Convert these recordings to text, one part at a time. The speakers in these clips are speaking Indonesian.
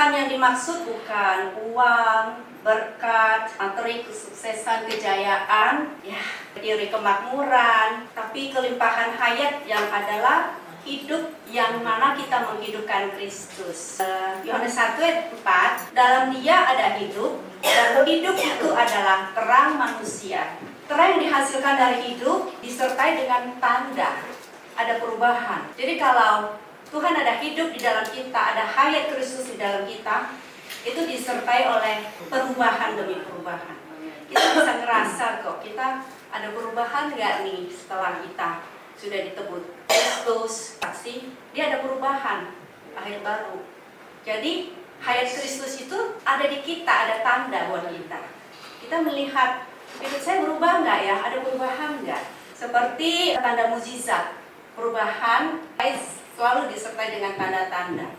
Tuhan yang dimaksud bukan uang, berkat, materi, kesuksesan, kejayaan, ya, diri kemakmuran, tapi kelimpahan hayat yang adalah hidup yang mana kita menghidupkan Kristus. Yohanes 1 ayat 4, dalam Dia ada hidup, dan hidup itu adalah terang manusia. Terang yang dihasilkan dari hidup disertai dengan tanda, ada perubahan. Jadi kalau Tuhan ada hidup di dalam kita, ada hayat Kristus di dalam kita, itu disertai oleh perubahan demi perubahan. Kita bisa ngerasa kok, kita ada perubahan nggak nih setelah kita sudah ditebus Kristus, saksi, dia ada perubahan, lahir baru. Jadi hayat Kristus itu ada di kita, ada tanda buat kita. Kita melihat, hidup saya berubah nggak ya? Ada perubahan nggak? Seperti tanda mukjizat, perubahan selalu disertai dengan tanda-tanda.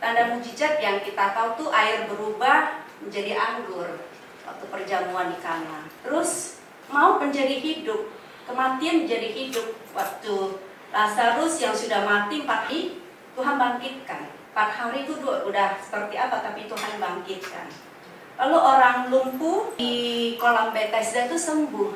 Tanda mukjizat yang kita tahu tuh air berubah menjadi anggur waktu perjamuan di Kana. Terus maut menjadi hidup, kematian menjadi hidup waktu Lazarus yang sudah mati 4 hari, Tuhan bangkitkan. 4 hari itu udah seperti apa, tapi Tuhan bangkitkan. Lalu orang lumpuh di kolam Bethesda itu sembuh.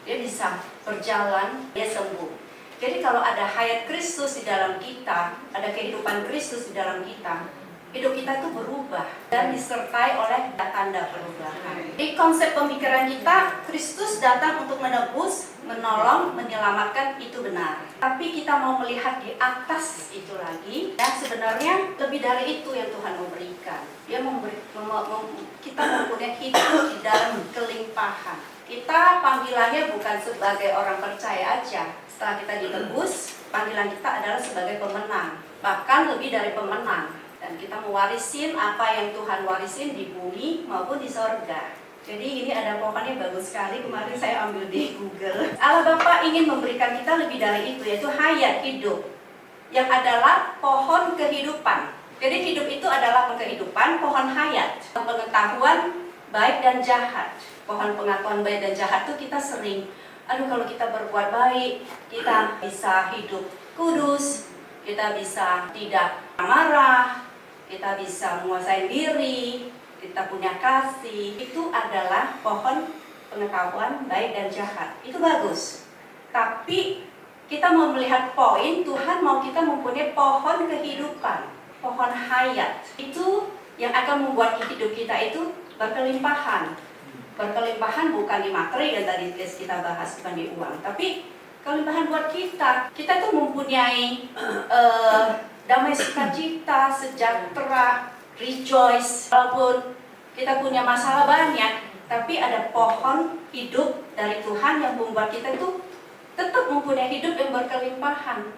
Dia bisa berjalan, dia sembuh. Jadi kalau ada hayat Kristus di dalam kita, ada kehidupan Kristus di dalam kita, hidup kita itu berubah dan disertai oleh tanda perubahan. Di konsep pemikiran kita, Kristus datang untuk menebus, menolong, menyelamatkan, itu benar. Tapi kita mau melihat di atas itu lagi, dan sebenarnya lebih dari itu yang Tuhan memberikan. Dia kita mempunyai hidup di dalam kelimpahan. Kita panggilannya bukan sebagai orang percaya aja. Setelah kita ditebus, panggilan kita adalah sebagai pemenang, bahkan lebih dari pemenang. Dan kita mewarisin apa yang Tuhan warisin di bumi maupun di sorga. Jadi ini ada pokoknya bagus sekali, kemarin saya ambil di Google. Allah Bapa ingin memberikan kita lebih dari itu, yaitu hayat hidup, yang adalah pohon kehidupan. Jadi hidup itu adalah kehidupan, pohon hayat, pengetahuan baik dan jahat. Pohon pengetahuan baik dan jahat itu kita sering, kalau kita berbuat baik, kita bisa hidup kudus, kita bisa tidak marah, kita bisa menguasai diri, kita punya kasih. Itu adalah pohon pengetahuan baik dan jahat. Itu bagus. Tapi kita mau melihat poin, Tuhan mau kita mempunyai pohon kehidupan, pohon hayat. Itu yang akan membuat hidup kita itu berkelimpahan. Berkelimpahan bukan di materi yang tadi kita bahas, bukan di uang, tapi kelimpahan buat kita. Kita tuh mempunyai damai sukacita, sejahtera, rejoice. Walaupun kita punya masalah banyak, tapi ada pohon hidup dari Tuhan yang membuat kita itu tetap mempunyai hidup yang berkelimpahan.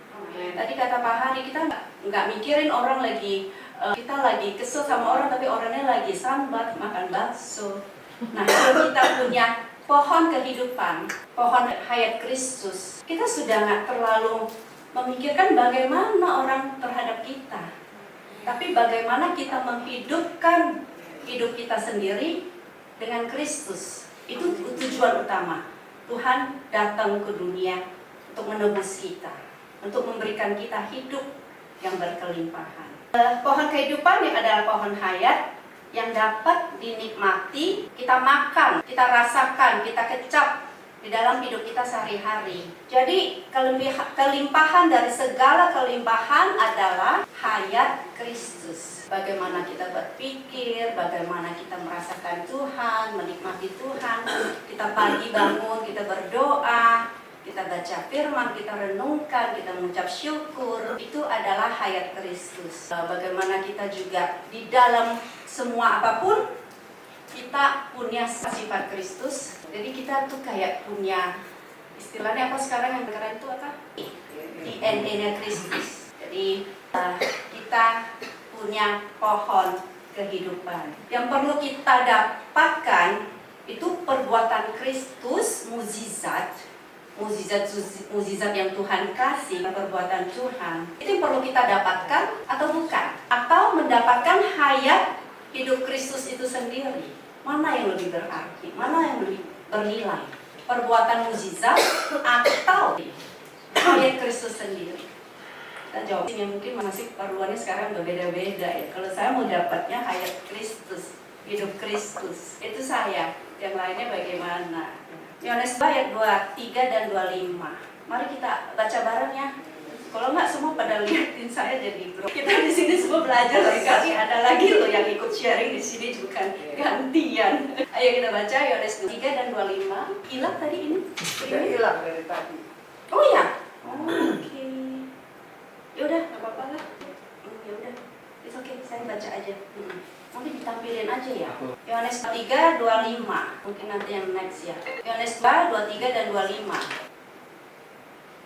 Tadi kata Pak Hari, kita nggak mikirin orang lagi, kita lagi kesel sama orang, tapi orangnya lagi sambat, makan bakso. Nah, kalau kita punya pohon kehidupan, pohon hayat Kristus, kita sudah nggak terlalu memikirkan bagaimana orang terhadap kita, tapi bagaimana kita menghidupkan hidup kita sendiri dengan Kristus. Itu tujuan utama. Tuhan datang ke dunia untuk menebus kita, untuk memberikan kita hidup yang berkelimpahan. Pohon kehidupan yang adalah pohon hayat, yang dapat dinikmati, kita makan, kita rasakan, kita kecap di dalam hidup kita sehari-hari. Jadi kelimpahan dari segala kelimpahan adalah hayat Kristus. Bagaimana kita berpikir, bagaimana kita merasakan Tuhan, menikmati Tuhan. Kita pagi bangun, kita berdoa, kita baca firman, kita renungkan, kita mengucap syukur. Itu adalah hayat Kristus. Bagaimana kita juga di dalam semua apapun, kita punya sifat Kristus. Jadi kita tuh kayak punya, istilahnya apa sekarang yang keren itu apa? DNA-nya Kristus. Jadi kita punya pohon kehidupan. Yang perlu kita dapatkan itu perbuatan Kristus, mukjizat yang Tuhan kasih, perbuatan Tuhan. Itu yang perlu kita dapatkan atau bukan? Atau mendapatkan hayat hidup Kristus itu sendiri. Mana yang lebih berarti? Mana yang lebih bernilai? Perbuatan mukjizat atau hayat Kristus sendiri? Kita jawab ini mungkin masih perluannya sekarang berbeda-beda ya. Kalau saya mau dapatnya hayat Kristus, hidup Kristus, itu saya. Yang lainnya bagaimana? Yohanes 2 ayat 23 dan 25. Mari kita baca bareng ya. Kalau nggak semua pada liatin saya jadi bro. Kita di sini semua belajar, kali ada lagi loh yang ikut sharing di sini, bukan gantian. Ayo kita baca Yohanes 3 dan 25. Hilang tadi ini? Sudah hilang dari tadi. Oh ya? Oh, oke. Yaudah, nggak apa-apa lah. Yaudah, it's okay, saya baca aja. Nanti ditampilin aja ya. Yohanes 3, 25. Mungkin nanti yang next ya. Yohanes 2, 23 dan 25.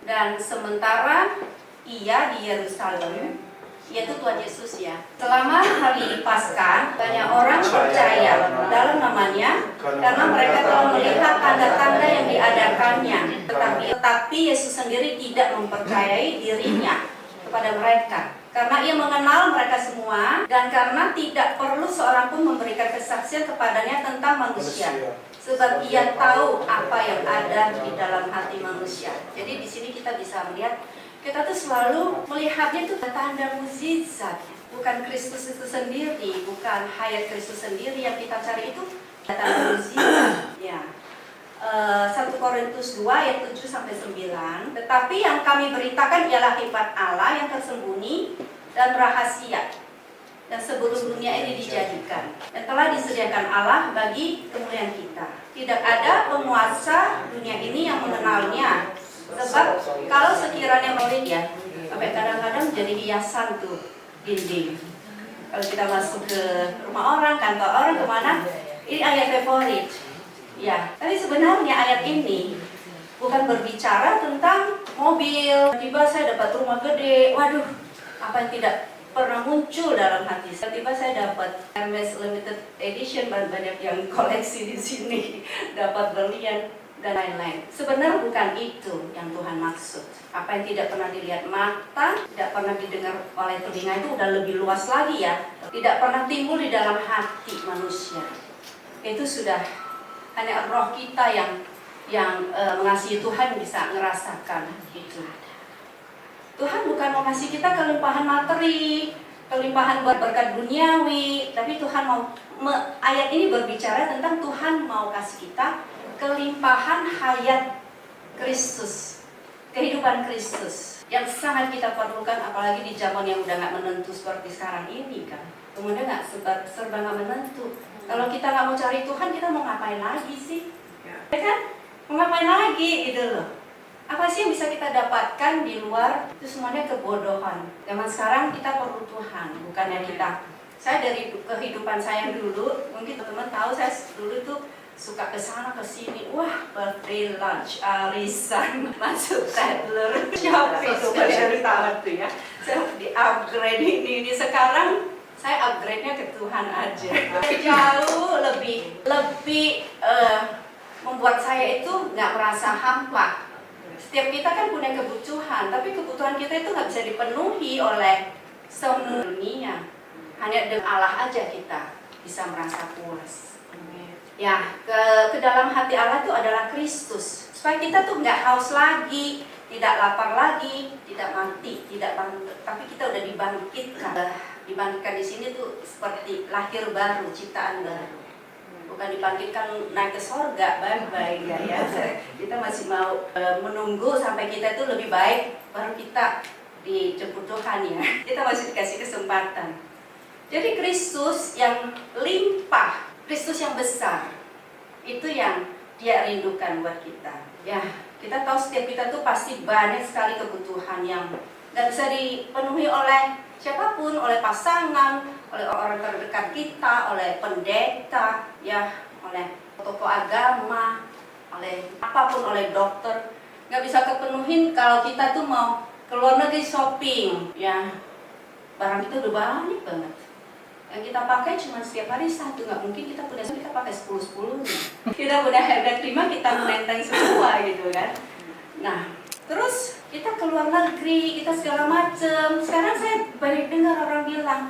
Dan sementara ia di Yerusalem, yaitu Tuhan Yesus ya, selama hari Paskah, banyak orang percaya dalam namanya karena mereka telah melihat tanda-tanda yang diadakannya. Tetapi Yesus sendiri tidak mempercayai dirinya kepada mereka, karena ia mengenal mereka semua dan karena tidak perlu seorang pun memberikan kesaksian kepadanya tentang manusia. Sebab ia tahu apa yang ada di dalam hati manusia. Jadi di sini kita bisa melihat, kita tuh selalu melihatnya itu tanda mukjizat, bukan Kristus itu sendiri, bukan hayat Kristus sendiri yang kita cari itu tanda mukjizat. Ya. 1 Korintus 2 ayat 7 sampai 9. Tetapi yang kami beritakan ialah hikmat Allah yang tersembunyi dan rahasia, dan sebelum dunia ini dijadikan, dan telah disediakan Allah bagi kemuliaan kita. Tidak ada penguasa dunia ini yang mengenalnya. Sebab kalau sekiranya melihat ya, sampai kadang-kadang jadi hiasan tuh dinding. Kalau kita masuk ke rumah orang, kantor orang, kemana, ini ayat favorit. Ya, tapi sebenarnya ayat ini bukan berbicara tentang mobil. Tiba-tiba saya dapat rumah gede, waduh, apa yang tidak pernah muncul dalam hati. Tiba-tiba saya dapat Hermes Limited Edition, banyak yang koleksi di sini, dapat berlian dan lain-lain. Sebenarnya bukan itu yang Tuhan maksud. Apa yang tidak pernah dilihat mata, tidak pernah didengar oleh telinga itu udah lebih luas lagi ya. Tidak pernah timbul di dalam hati manusia. Itu sudah hanya roh kita yang mengasihi Tuhan bisa ngerasakan itu. Tuhan bukan mau kasih kita kelimpahan materi, kelimpahan berkat duniawi, tapi Tuhan ayat ini berbicara tentang Tuhan mau kasih kita kelimpahan hayat Kristus, kehidupan Kristus yang sangat kita perlukan, apalagi di zaman yang udah nggak menentu seperti sekarang ini kan. Kemudian nggak serba nggak menentu. Kalau kita nggak mau cari Tuhan, kita mau ngapain lagi sih? Ya kan? Mau ngapain lagi gitu loh? Apa sih yang bisa kita dapatkan di luar itu? Semuanya kebodohan. Zaman sekarang kita perlu Tuhan, bukannya kita. Saya dari kehidupan saya dulu, mungkin teman-teman tahu saya dulu tuh suka ke sana ke sini. Wah, birthday lunch, arisan, masuk Tadler, shopping itu baru tahu tuh ya. Saya di upgrade ini sekarang saya upgrade-nya ke Tuhan aja. Jauh lebih membuat saya itu nggak merasa hampa. Setiap kita kan punya kebutuhan, tapi kebutuhan kita itu nggak bisa dipenuhi oleh semua dunia. Hanya dengan Allah aja kita bisa merasa puas. Ya, ke dalam hati Allah itu adalah Kristus. Supaya kita tuh nggak haus lagi, tidak lapar lagi, tidak mati, tapi kita udah dibangkitkan. Dibangkitkan di sini tuh seperti lahir baru, ciptaan baru. Bukan dibangkitkan naik ke sorga, bye-bye ya. Kita masih mau menunggu sampai kita itu lebih baik, baru kita dijemput Tuhan ya. Kita masih dikasih kesempatan. Jadi Kristus yang limpah, Kristus yang besar, itu yang Dia rindukan buat kita. Ya, kita tahu setiap kita tuh pasti banyak sekali kebutuhan yang nggak bisa dipenuhi oleh siapapun, oleh pasangan, oleh orang terdekat kita, oleh pendeta, ya, oleh tokoh agama, oleh apapun, oleh dokter. Nggak bisa kepenuhin kalau kita tuh mau ke luar negeri shopping, ya, barang itu udah banyak banget. Yang kita pakai cuma setiap hari satu, nggak mungkin kita pakai 10-10 nih. Kita punya harga terima, kita menenteng semua gitu kan. Nah, terus kita ke luar negeri, kita segala macem. Sekarang saya banyak dengar orang bilang,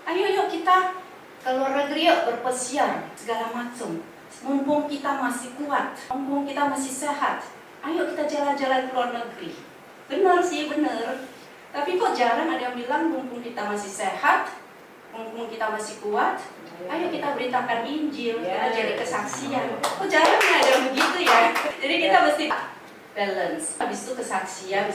ayo yuk kita ke luar negeri yuk berpesiar segala macem. Mumpung kita masih kuat, mumpung kita masih sehat, ayo kita jalan-jalan ke luar negeri. Benar sih, benar. Tapi kok jarang ada yang bilang mumpung kita masih sehat, mumpung kita masih kuat, ayo kita beritakan Injil, kita jadi kesaksian. Kok jarang ada yang begitu ya? Jadi kita mesti balance. Habis itu kesaksian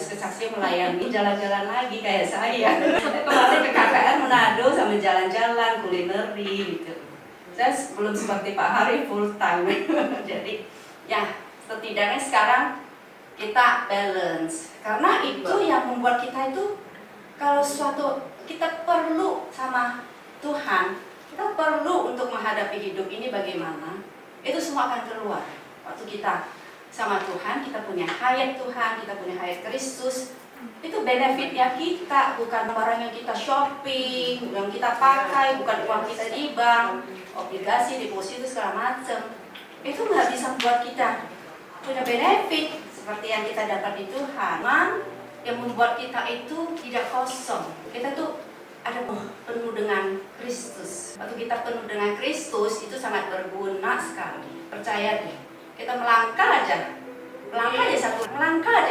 melayani, jalan-jalan lagi kayak saya. Kemarin ke KKR Manado sama jalan-jalan, kulineri gitu. Saya belum seperti Pak Hari full time. Jadi ya setidaknya sekarang kita balance. Karena itu yang membuat kita itu kalau suatu kita perlu sama Tuhan, kita perlu untuk menghadapi hidup ini bagaimana, itu semua akan keluar. Waktu kita sama Tuhan, kita punya hayat Tuhan, kita punya hayat Kristus, itu benefitnya kita, bukan barang yang kita shopping, yang kita pakai, bukan uang kita di bank, obligasi, deposito, segala macam. Itu nggak bisa membuat kita punya benefit seperti yang kita dapat di Tuhan. Yang membuat kita itu tidak kosong. Kita tuh ada penuh dengan Kristus. Waktu kita penuh dengan Kristus itu sangat berguna sekali. Percaya deh. Kita melangkah aja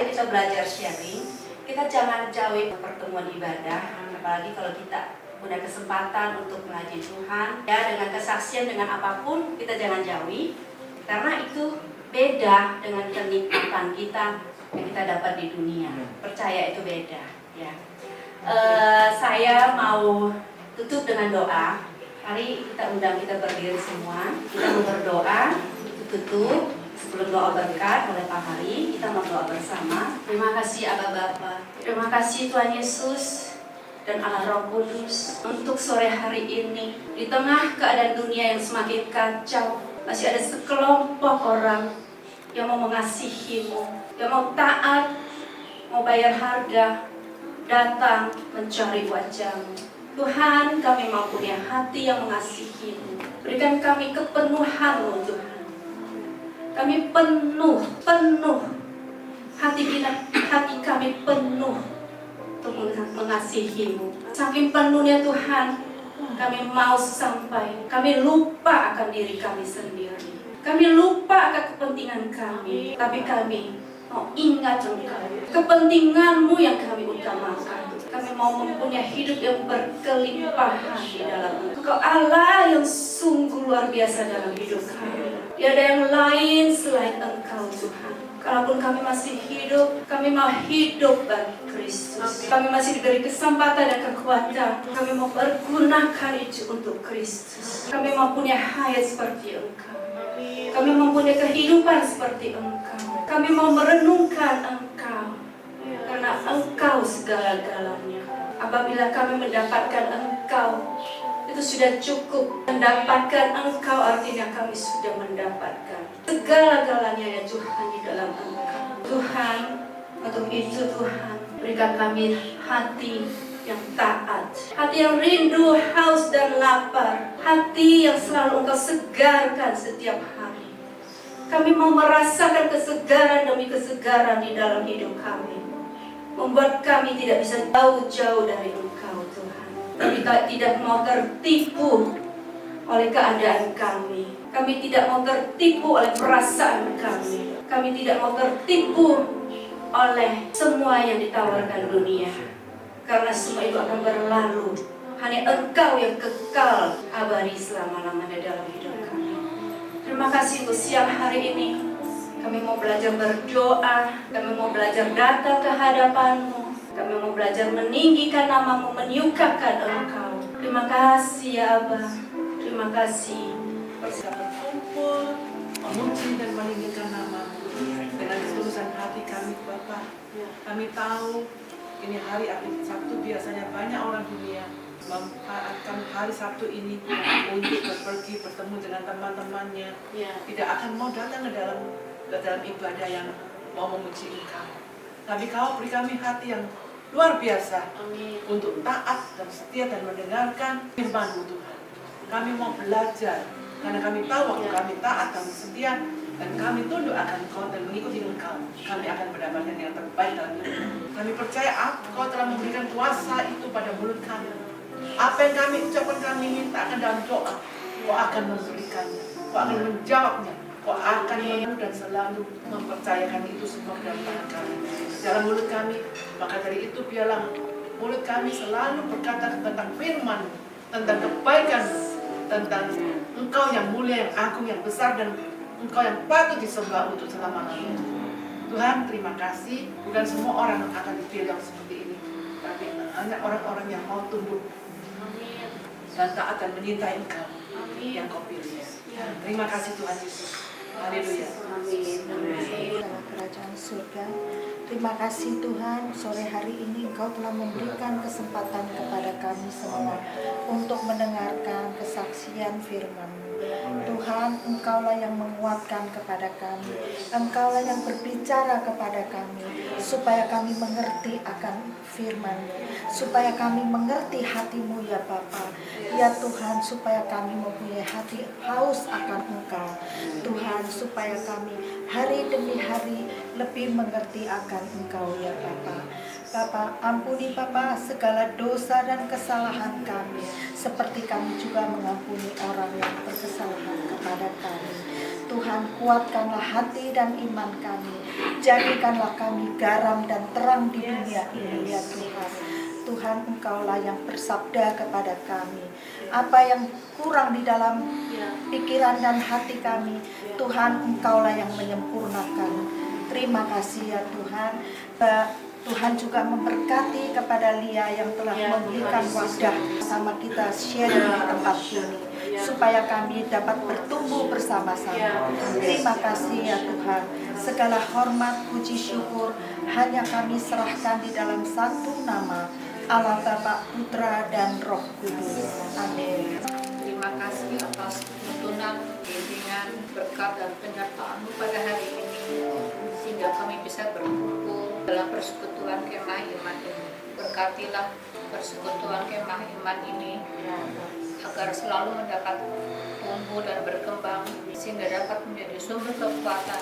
kita belajar sharing. Kita jangan jauhi pertemuan ibadah, apalagi kalau kita punya kesempatan untuk melayani Tuhan. Ya, dengan kesaksian, dengan apapun kita jangan jauhi, karena itu beda dengan kenikmatan kita yang kita dapat di dunia. Percaya itu beda. Ya. Saya mau tutup dengan doa. Mari kita undang kita berdiri semua. Kita mau berdoa. Tutup sebelum doa berkat oleh Pak Hari, kita mau doa bersama. Terima kasih Aba Bapa, terima kasih Tuhan Yesus dan Allah Roh Kudus untuk sore hari ini di tengah keadaan dunia yang semakin kacau, masih ada sekelompok orang yang mau mengasihi-Mu, yang mau taat, mau bayar harga, datang mencari wajah-Mu. Tuhan, kami mau punya hati yang mengasihi-Mu. Berikan kami kepenuhan-Mu Tuhan. Kami penuh hati kami penuh untuk mengasihi-Mu. Saking penuhnya Tuhan, kami mau sampai kami lupa akan diri kami sendiri. Kami lupa akan kepentingan kami, tapi kami mau ingat Engkau. Kepentingan-Mu yang kami utamakan. Kami mau mempunyai hidup yang berkelimpahan di dalam Engkau. Allah yang sungguh luar biasa dalam hidup kami. Tiada yang lain selain Engkau Tuhan. Kalaupun kami masih hidup, kami mau hidup bagi Kristus. Kami masih diberi kesempatan dan kekuatan. Kami mau pergunakan itu untuk Kristus. Kami mau punya hayat seperti Engkau. Kami mau punya kehidupan seperti Engkau. Kami mau merenungkan Engkau. Karena Engkau segala-galanya. Apabila kami mendapatkan Engkau, itu sudah cukup. Mendapatkan Engkau artinya kami sudah mendapatkan segala-galanya ya Tuhan di dalam Engkau. Tuhan, untuk itu Tuhan, berikan kami hati yang taat, hati yang rindu, haus dan lapar, hati yang selalu Engkau segarkan setiap hari. Kami mau merasakan kesegaran demi kesegaran di dalam hidup kami, membuat kami tidak bisa jauh-jauh dari Engkau Tuhan. Kami tidak mau tertipu oleh keadaan kami. Kami tidak mau tertipu oleh perasaan kami. Kami tidak mau tertipu oleh semua yang ditawarkan dunia. Karena semua itu akan berlalu. Hanya Engkau yang kekal abadi selama-lamanya dalam hidup kami. Terima kasih untuk siang hari ini. Kami mau belajar berdoa. Kami mau belajar datang ke hadapan-Mu. Kami mau belajar meninggikan nama-Mu, menyukakan Engkau. Terima kasih ya Aba. Terima kasih. Bisa berkumpul, memuji dan meninggikan nama-Mu dengan ketulusan hati kami Bapa. Kami tahu ini hari Sabtu biasanya banyak orang dunia memanfaatkan hari Sabtu ini untuk pergi bertemu dengan teman-temannya. Tidak akan mau datang ke dalam ibadah yang mau memuji Engkau. Tapi Kau beri kami hati yang luar biasa. Amin. Untuk taat dan setia dan mendengarkan firman-Mu Tuhan. Kami mau belajar karena kami tahu waktu kami taat, kami setia dan kami tunduk akan Engkau dan mengikuti Engkau, kami akan mendapatkan yang terbaik dalam hidup. Kami percaya Engkau telah memberikan kuasa itu pada mulut kami. Apa yang kami ucapkan, kami mintakan dalam doa, Kau akan memberikannya, Kau akan menjawabnya, Kau akan menunggu dan selalu mempercayakan itu semua dalam tangan kami, dalam mulut kami. Maka dari itu biarlah mulut kami selalu berkata tentang firman, tentang kebaikan, tentang Engkau yang mulia, yang agung, yang besar, dan Engkau yang patut disembah untuk selama-lamanya. Tuhan, terima kasih. Bukan semua orang akan dipilih seperti ini, tapi hanya orang-orang yang mau tumbuh dan taat dan menyintai Engkau yang Kau pilih. Terima kasih Tuhan Yesus. Haleluya. Dalam kerajaan surga. Terima kasih Tuhan, sore hari ini Engkau telah memberikan kesempatan kepada kami semua untuk mendengarkan kesaksian firman-Mu. Tuhan, Engkaulah yang menguatkan kepada kami, Engkaulah yang berbicara kepada kami, supaya kami mengerti akan firman-Mu, supaya kami mengerti hati-Mu ya Bapa. Ya Tuhan, supaya kami mempunyai hati haus akan Engkau. Tuhan, supaya kami hari demi hari lebih mengerti akan Engkau ya Bapa. Bapa, ampuni Bapa segala dosa dan kesalahan kami, seperti kami juga mengampuni orang yang berkesalahan kepada kami. Tuhan, kuatkanlah hati dan iman kami, jadikanlah kami garam dan terang di dunia ini ya Tuhan. Tuhan, Engkaulah yang bersabda kepada kami, apa yang kurang di dalam pikiran dan hati kami, Tuhan, Engkaulah yang menyempurnakan. Terima kasih ya Tuhan. Tuhan juga memberkati kepada Lia yang telah memberikan wadah sama kita sharing di tempat ini, supaya kami dapat bertumbuh bersama-sama. Terima kasih ya Tuhan. Segala hormat, puji, syukur hanya kami serahkan di dalam satu nama, Allah Bapa, Putra, dan Roh Kudus. Amin. Terima kasih atas tuntunan, bimbingan, berkat, dan penyertaan-Mu pada hari ini, sehingga kami bisa berkumpul dalam persekutuan kemah iman ini. Berkatilah persekutuan kemah iman ini, agar selalu mendapat tumbuh dan berkembang, sehingga dapat menjadi sumber kekuatan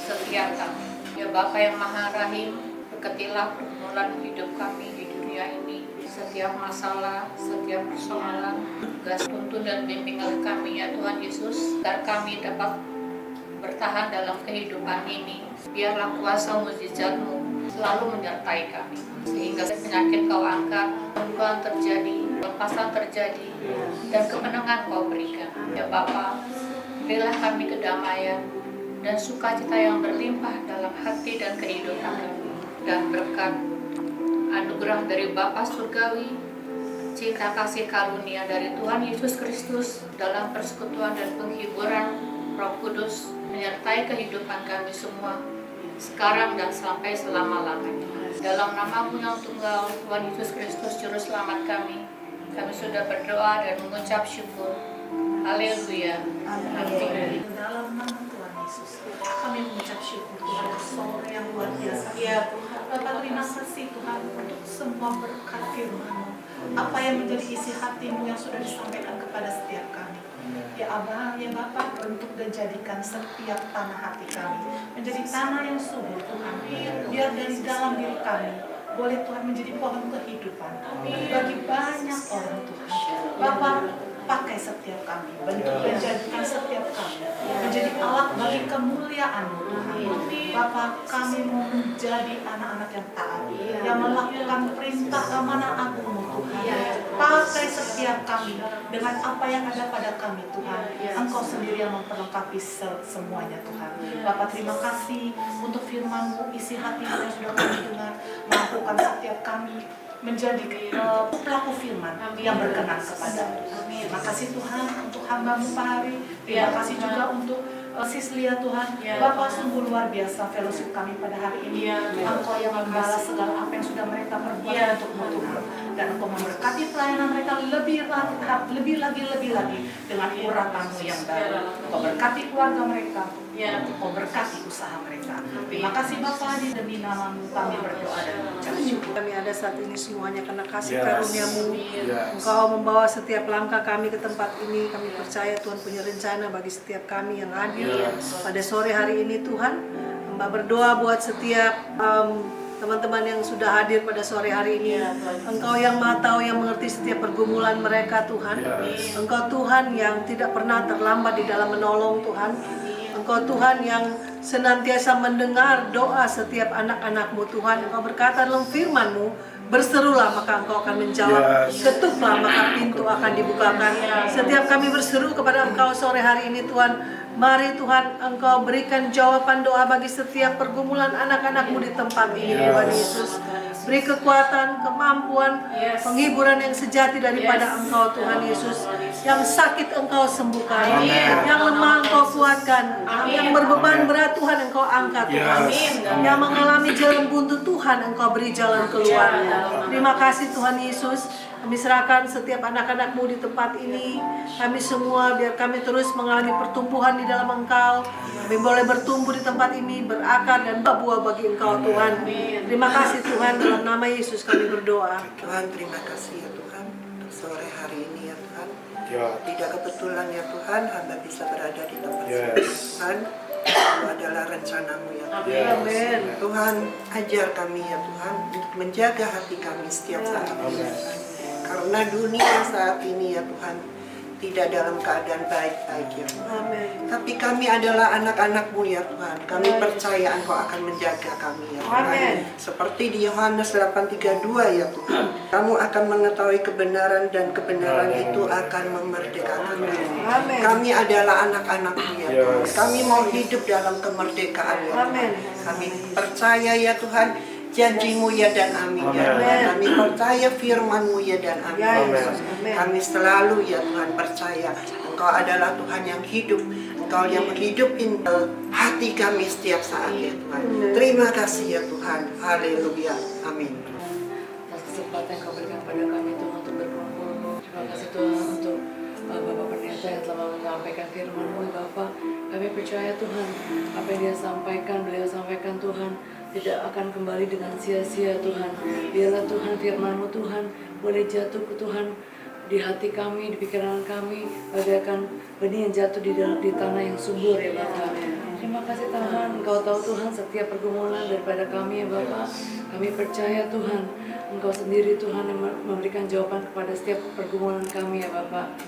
setiap kami. Ya Bapa yang Maha Rahim, berkatilah pergumulan hidup kami di dunia ini. Setiap masalah, setiap persoalan, tugas tuntun dan bimbinglah kami ya Tuhan Yesus, agar kami dapat bertahan dalam kehidupan ini. Biarlah kuasa mukjizat-Mu selalu menyertai kami, sehingga penyakit Kau angkat, penyembuhan terjadi, lepasan terjadi, dan kemenangan Kau berikan. Ya Bapa, berilah kami kedamaian dan sukacita yang berlimpah dalam hati dan kehidupan kami, dan berkat anugerah dari Bapa Surgawi, cinta kasih karunia dari Tuhan Yesus Kristus dalam persekutuan dan penghiburan Roh Kudus menyertai kehidupan kami semua, sekarang dan sampai selama-lamanya. Dalam nama-Mu yang tunggal, Tuhan Yesus Kristus Juru Selamat kami sudah berdoa dan mengucap syukur. Haleluya. Amin. Dalam nama Tuhan Yesus, kami mengucap syukur Tuhan sore yang luar biasa. Ya Tuhan. Bapak, terima kasih Tuhan untuk semua berkat firman-Mu, apa yang menjadi isi hati-Mu yang sudah disampaikan kepada setiap kami. Ya Abah, ya Bapak, bentuk dan jadikan setiap tanah hati kami menjadi tanah yang subur Tuhan. Biar dari dalam diri kami boleh Tuhan menjadi pohon kehidupan bagi banyak orang Tuhan. Bapak, pakai setiap kami, bentuk dan jadikan setiap kami menjadi alat bagi kemuliaan-Mu Tuhan. Bapak, kami mau menjadi anak-anak yang taat, yang melakukan perintah amanah agung-Mu Tuhan. Pakai setiap kami dengan apa yang ada pada kami Tuhan. Engkau sendiri yang memperlengkapi semuanya Tuhan. Bapak, terima kasih untuk firman-Mu, isi hati-Mu yang sudah kami dengar, mampukan setiap kami menjadi pelaku firman yang berkenan kepada-Mu. Terima kasih Tuhan untuk hamba-Mu Pak Hari. Terima kasih juga untuk Sis Lia Tuhan. Bapak, sungguh luar biasa fellowship kami pada hari ini. Engkau yang membalas segala apa yang sudah mereka perbuat untuk-Mu Tuhan. Dan Engkau memberkati pelayanan mereka lebih lagi dengan urapan-Mu yang baru. Engkau berkati keluarga mereka. Engkau berkati usaha mereka. Terima kasih Bapak, di demi nama-Mu kami berdoa dan mengucap syukur. Kami ada saat ini semuanya karena kasih karunia-Mu. Engkau membawa setiap langkah kami ke tempat ini. Kami percaya Tuhan punya rencana bagi setiap kami yang hadir pada sore hari ini Tuhan. Hamba berdoa buat setiap teman-teman yang sudah hadir pada sore hari ini. Engkau yang Maha Tahu, yang mengerti setiap pergumulan mereka Tuhan. Engkau Tuhan yang tidak pernah terlambat di dalam menolong Tuhan. Engkau Tuhan yang senantiasa mendengar doa setiap anak-anak-Mu Tuhan. Engkau berkata dalam firman-Mu berserulah maka Engkau akan menjawab, ketuklah maka pintu akan dibukakan. Setiap kami berseru kepada Engkau sore hari ini Tuhan, mari Tuhan Engkau berikan jawaban doa bagi setiap pergumulan anak-anak-Mu di tempat ini Tuhan Yesus. Beri kekuatan, kemampuan, penghiburan yang sejati daripada Engkau Tuhan Yesus. Yang sakit Engkau sembuhkan, yang lemah Engkau kuatkan, yang berbeban berat Tuhan Engkau angkat Tuhan. Yang mengalami jalan buntu Tuhan Engkau beri jalan keluar. Terima kasih Tuhan Yesus. Kami serahkan setiap anak-anak-Mu di tempat ini. Kami semua biar kami terus mengalami pertumbuhan di dalam Engkau. Kami boleh bertumbuh di tempat ini, berakar dan berbuah bagi Engkau Tuhan. Terima kasih Tuhan, dalam nama Yesus kami berdoa. Tuhan, terima kasih ya Tuhan untuk sore hari ini ya Tuhan. Tidak kebetulan ya Tuhan, hamba bisa berada di tempat ini Tuhan. Itu adalah rencana-Mu ya Tuhan. Amin. Tuhan, ajar kami ya Tuhan untuk menjaga hati kami setiap saat ya Tuhan. Karena dunia saat ini ya Tuhan tidak dalam keadaan baik-baik ya Tuhan. Amin. Tapi kami adalah anak-anak-Mu ya Tuhan. Kami percaya Engkau akan menjaga kami ya Tuhan. Amin. Seperti di Yohanes 8:32 ya Tuhan. Kamu akan mengetahui kebenaran dan kebenaran itu akan memerdekakan kami. Amin. Kami adalah anak-anak-Mu ya Tuhan. Kami mau hidup dalam kemerdekaan ya Tuhan. Amin. Kami percaya ya Tuhan. Janji-Mu ya dan amin ya Tuhan. Kami percaya firman-Mu ya dan amin. Amin. Kami selalu ya Tuhan percaya Engkau adalah Tuhan yang hidup. Engkau yang menghidupin hati kami setiap saat ya Tuhan. Terima kasih ya Tuhan. Haleluya. Amin. Atas kesempatan yang Kau berikan kepada kami Tuhan untuk berkumpul. Terima kasih Tuhan untuk Bapak Pendeta yang telah menyampaikan firman-Mu Bapak. Kami percaya Tuhan apa yang beliau sampaikan Tuhan tidak akan kembali dengan sia-sia Tuhan. Biarlah Tuhan firman-Mu Tuhan boleh jatuh ke Tuhan di hati kami, di pikiran kami, bagaikan benih yang jatuh di tanah yang subur ya Bapak. Terima kasih Tuhan, Engkau tahu Tuhan setiap pergumulan daripada kami ya Bapak. Kami percaya Tuhan, Engkau sendiri Tuhan yang memberikan jawaban kepada setiap pergumulan kami ya Bapak.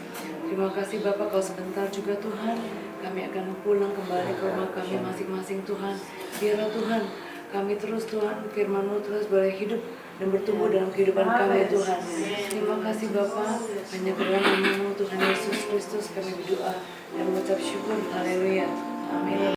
Terima kasih Bapak, Kau sebentar juga Tuhan, kami akan pulang kembali ke rumah kami masing-masing Tuhan. Biarlah Tuhan, kami terus Tuhan, firman-Mu terus boleh hidup dan bertumbuh dalam kehidupan kami Tuhan. Terima kasih Bapa, hanya karena nama-Mu Tuhan Yesus Kristus kami berdoa dan mengucap syukur. Haleluya. Amin.